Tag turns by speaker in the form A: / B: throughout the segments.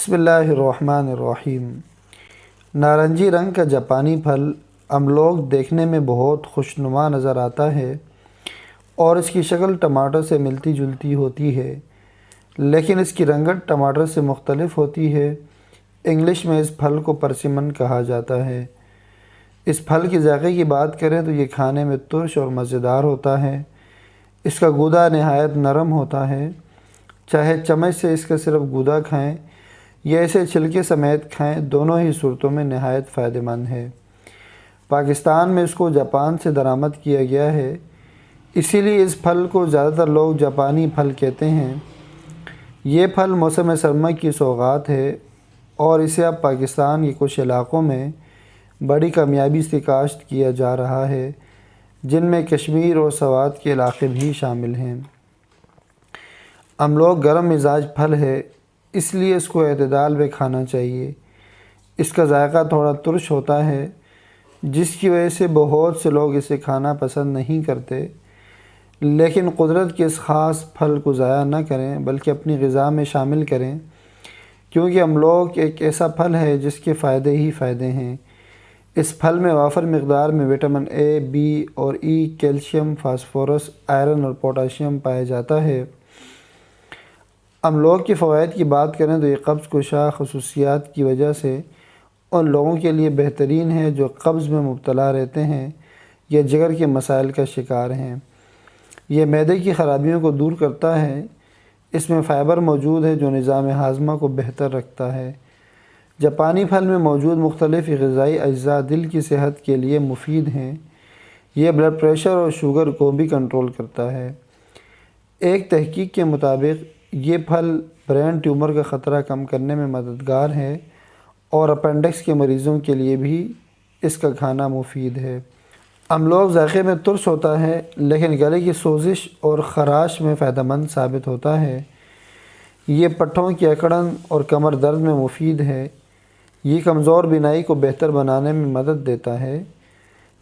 A: بسم اللہ الرحمن الرحیم۔ نارنجی رنگ کا جاپانی پھل املوک دیکھنے میں بہت خوشنما نظر آتا ہے اور اس کی شکل ٹماٹر سے ملتی جلتی ہوتی ہے، لیکن اس کی رنگت ٹماٹر سے مختلف ہوتی ہے۔ انگلش میں اس پھل کو پرسمن کہا جاتا ہے۔ اس پھل کے ذائقے کی بات کریں تو یہ کھانے میں ترش اور مزیدار ہوتا ہے۔ اس کا گودا نہایت نرم ہوتا ہے۔ چاہے چمچ سے اس کا صرف گودا کھائیں یا اسے چھلکے سمیت کھائیں، دونوں ہی صورتوں میں نہایت فائدہ مند ہے۔ پاکستان میں اس کو جاپان سے درآمد کیا گیا ہے، اسی لیے اس پھل کو زیادہ تر لوگ جاپانی پھل کہتے ہیں۔ یہ پھل موسم سرما کی سوغات ہے اور اسے اب پاکستان کے کچھ علاقوں میں بڑی کامیابی سے کاشت کیا جا رہا ہے، جن میں کشمیر اور سوات کے علاقے بھی شامل ہیں۔ املوک گرم مزاج پھل ہے، اس لیے اس کو اعتدال میں کھانا چاہیے۔ اس کا ذائقہ تھوڑا ترش ہوتا ہے، جس کی وجہ سے بہت سے لوگ اسے کھانا پسند نہیں کرتے، لیکن قدرت کے اس خاص پھل کو ضائع نہ کریں بلکہ اپنی غذا میں شامل کریں، کیونکہ املوک ایک ایسا پھل ہے جس کے فائدے ہی فائدے ہیں۔ اس پھل میں وافر مقدار میں وٹامن اے، بی اور ای، کیلشیم، فاسفورس، آئرن اور پوٹاشیم پایا جاتا ہے۔ املوک کے فوائد کی بات کریں تو یہ قبض کشا خصوصیات کی وجہ سے ان لوگوں کے لیے بہترین ہے جو قبض میں مبتلا رہتے ہیں یا جگر کے مسائل کا شکار ہیں۔ یہ معدے کی خرابیوں کو دور کرتا ہے۔ اس میں فائبر موجود ہے جو نظام ہاضمہ کو بہتر رکھتا ہے۔ جاپانی پھل میں موجود مختلف غذائی اجزاء دل کی صحت کے لیے مفید ہیں۔ یہ بلڈ پریشر اور شوگر کو بھی کنٹرول کرتا ہے۔ ایک تحقیق کے مطابق یہ پھل برین ٹیومر کا خطرہ کم کرنے میں مددگار ہے اور اپینڈکس کے مریضوں کے لیے بھی اس کا کھانا مفید ہے۔ املوک ذائقے میں ترش ہوتا ہے، لیکن گلے کی سوزش اور خراش میں فائدہ مند ثابت ہوتا ہے۔ یہ پٹھوں کی اکڑن اور کمر درد میں مفید ہے۔ یہ کمزور بینائی کو بہتر بنانے میں مدد دیتا ہے۔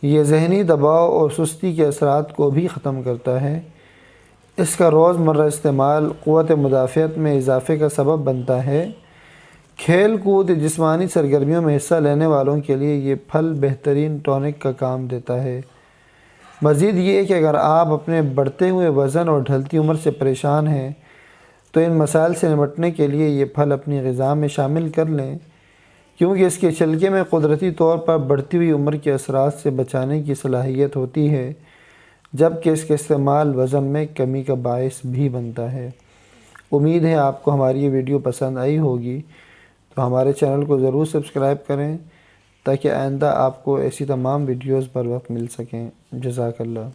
A: یہ ذہنی دباؤ اور سستی کے اثرات کو بھی ختم کرتا ہے۔ اس کا روزمرہ استعمال قوت مدافعت میں اضافے کا سبب بنتا ہے۔ کھیل کود جسمانی سرگرمیوں میں حصہ لینے والوں کے لیے یہ پھل بہترین ٹونک کا کام دیتا ہے۔ مزید یہ کہ اگر آپ اپنے بڑھتے ہوئے وزن اور ڈھلتی عمر سے پریشان ہیں تو ان مسائل سے نمٹنے کے لیے یہ پھل اپنی غذا میں شامل کر لیں، کیونکہ اس کے چھلکے میں قدرتی طور پر بڑھتی ہوئی عمر کے اثرات سے بچانے کی صلاحیت ہوتی ہے، جبکہ اس کا استعمال وزن میں کمی کا باعث بھی بنتا ہے۔ امید ہے آپ کو ہماری یہ ویڈیو پسند آئی ہوگی، تو ہمارے چینل کو ضرور سبسکرائب کریں تاکہ آئندہ آپ کو ایسی تمام ویڈیوز پر وقت مل سکیں۔ جزاک اللہ۔